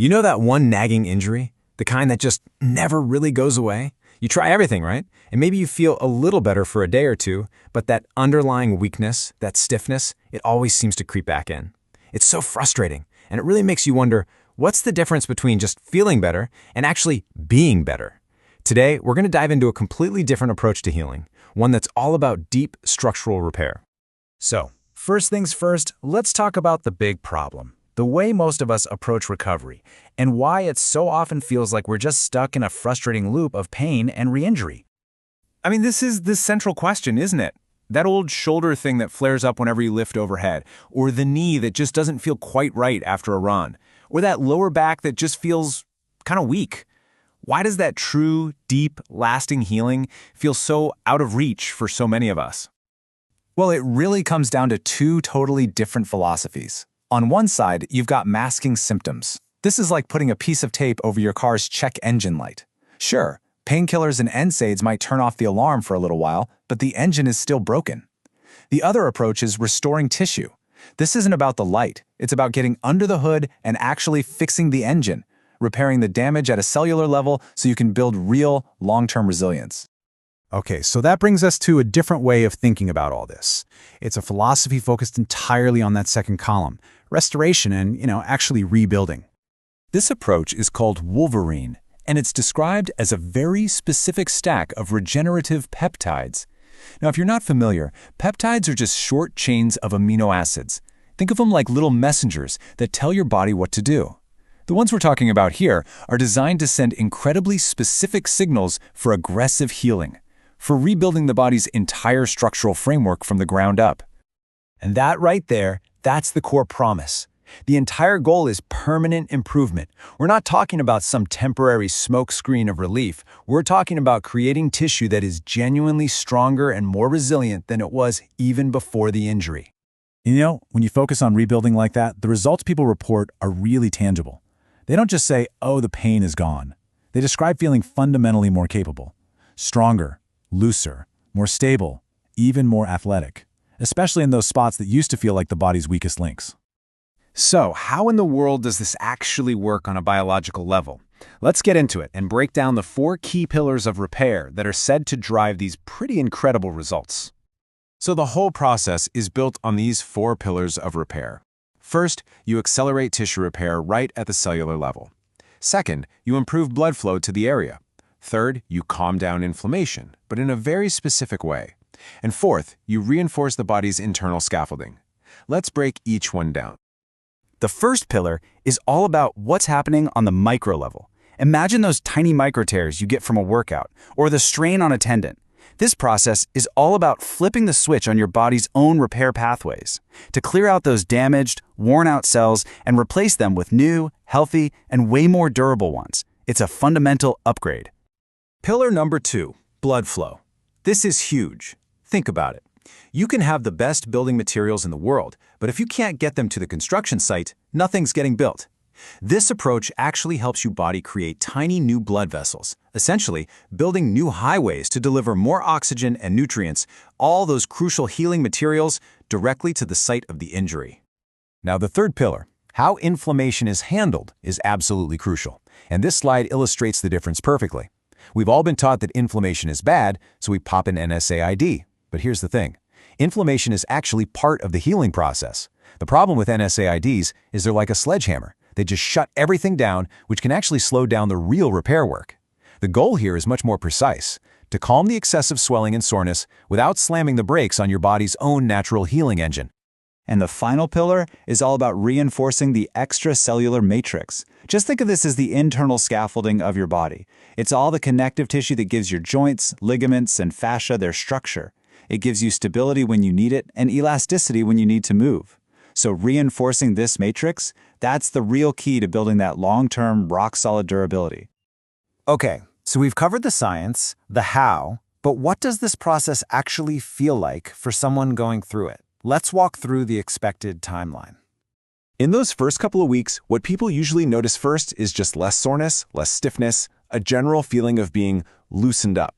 You know that one nagging injury? The kind that just never really goes away? You try everything, right? And maybe you feel a little better for a day or two, but that underlying weakness, that stiffness, it always seems to creep back in. It's so frustrating, and it really makes you wonder, what's the difference between just feeling better and actually being better? Today, we're going to dive into a completely different approach to healing, one that's all about deep structural repair. So, first things first, let's talk about the big problem. The way most of us approach recovery, and why it so often feels like we're just stuck in a frustrating loop of pain and re-injury. I mean, this is the central question, isn't it? That old shoulder thing that flares up whenever you lift overhead, or the knee that just doesn't feel quite right after a run, or that lower back that just feels kind of weak. Why does that true, deep, lasting healing feel so out of reach for so many of us? Well, it really comes down to two totally different philosophies. On one side, you've got masking symptoms. This is like putting a piece of tape over your car's check engine light. Sure, painkillers and NSAIDs might turn off the alarm for a little while, but the engine is still broken. The other approach is restoring tissue. This isn't about the light. It's about getting under the hood and actually fixing the engine, repairing the damage at a cellular level so you can build real, long-term resilience. Okay, so that brings us to a different way of thinking about all this. It's a philosophy focused entirely on that second column, restoration and, actually rebuilding. This approach is called Wolverine, and it's described as a very specific stack of regenerative peptides. Now, if you're not familiar, peptides are just short chains of amino acids. Think of them like little messengers that tell your body what to do. The ones we're talking about here are designed to send incredibly specific signals for aggressive healing, for rebuilding the body's entire structural framework from the ground up. And that right there, that's the core promise. The entire goal is permanent improvement. We're not talking about some temporary smokescreen of relief. We're talking about creating tissue that is genuinely stronger and more resilient than it was even before the injury. When you focus on rebuilding like that, the results people report are really tangible. They don't just say, oh, the pain is gone. They describe feeling fundamentally more capable, stronger, looser, more stable, even more athletic, especially in those spots that used to feel like the body's weakest links. So, how in the world does this actually work on a biological level? Let's get into it and break down the 4 key pillars of repair that are said to drive these pretty incredible results. So the whole process is built on these 4 pillars of repair. First, you accelerate tissue repair right at the cellular level. Second, you improve blood flow to the area. Third, you calm down inflammation, but in a very specific way. And fourth, you reinforce the body's internal scaffolding. Let's break each one down. The first pillar is all about what's happening on the micro level. Imagine those tiny micro tears you get from a workout, or the strain on a tendon. This process is all about flipping the switch on your body's own repair pathways to clear out those damaged, worn-out cells and replace them with new, healthy, and way more durable ones. It's a fundamental upgrade. Pillar number 2, blood flow. This is huge. Think about it. You can have the best building materials in the world, but if you can't get them to the construction site, nothing's getting built. This approach actually helps your body create tiny new blood vessels, essentially building new highways to deliver more oxygen and nutrients, all those crucial healing materials, directly to the site of the injury. Now, the third pillar, how inflammation is handled, is absolutely crucial, and this slide illustrates the difference perfectly. We've all been taught that inflammation is bad, so we pop an NSAID. But here's the thing. Inflammation is actually part of the healing process. The problem with NSAIDs is they're like a sledgehammer. They just shut everything down, which can actually slow down the real repair work. The goal here is much more precise, to calm the excessive swelling and soreness without slamming the brakes on your body's own natural healing engine. And the final pillar is all about reinforcing the extracellular matrix. Just think of this as the internal scaffolding of your body. It's all the connective tissue that gives your joints, ligaments, and fascia their structure. It gives you stability when you need it and elasticity when you need to move. So reinforcing this matrix, that's the real key to building that long-term, rock-solid durability. Okay, so we've covered the science, the how, but what does this process actually feel like for someone going through it? Let's walk through the expected timeline. In those first couple of weeks, what people usually notice first is just less soreness, less stiffness, a general feeling of being loosened up.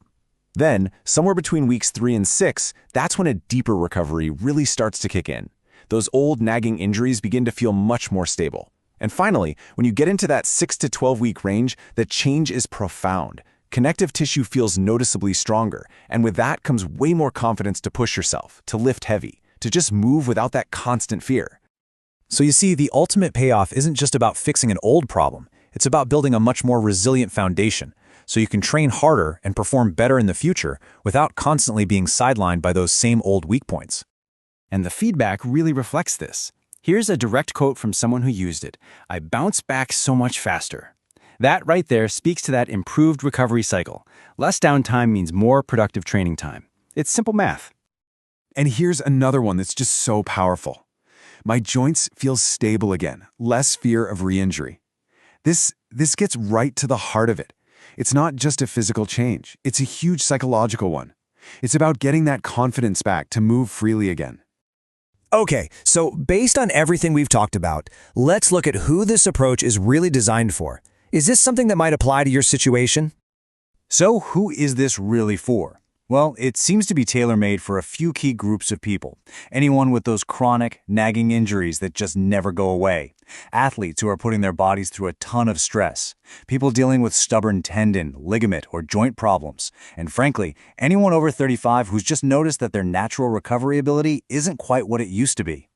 Then, somewhere between weeks 3 and 6, that's when a deeper recovery really starts to kick in. Those old nagging injuries begin to feel much more stable. And finally, when you get into that 6 to 12-week range, the change is profound. Connective tissue feels noticeably stronger, and with that comes way more confidence to push yourself, to lift heavy, to just move without that constant fear. So you see, the ultimate payoff isn't just about fixing an old problem. It's about building a much more resilient foundation, so you can train harder and perform better in the future without constantly being sidelined by those same old weak points. And the feedback really reflects this. Here's a direct quote from someone who used it. "I bounce back so much faster." That right there speaks to that improved recovery cycle. Less downtime means more productive training time. It's simple math. And here's another one that's just so powerful. My joints feel stable again, less fear of re-injury. This gets right to the heart of it. It's not just a physical change, it's a huge psychological one. It's about getting that confidence back to move freely again. Okay, so based on everything we've talked about, let's look at who this approach is really designed for. Is this something that might apply to your situation? So who is this really for? Well, it seems to be tailor-made for a few key groups of people. Anyone with those chronic, nagging injuries that just never go away. Athletes who are putting their bodies through a ton of stress. People dealing with stubborn tendon, ligament, or joint problems. And frankly, anyone over 35 who's just noticed that their natural recovery ability isn't quite what it used to be.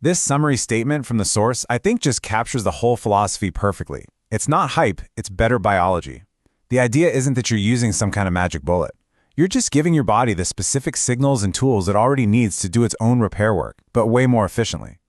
This summary statement from the source, I think, just captures the whole philosophy perfectly. It's not hype, it's better biology. The idea isn't that you're using some kind of magic bullet. You're just giving your body the specific signals and tools it already needs to do its own repair work, but way more efficiently.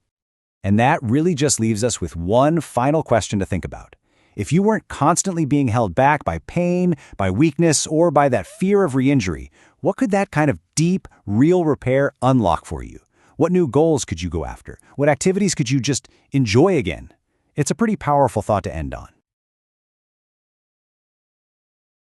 And that really just leaves us with one final question to think about. If you weren't constantly being held back by pain, by weakness, or by that fear of re-injury, what could that kind of deep, real repair unlock for you? What new goals could you go after? What activities could you just enjoy again? It's a pretty powerful thought to end on.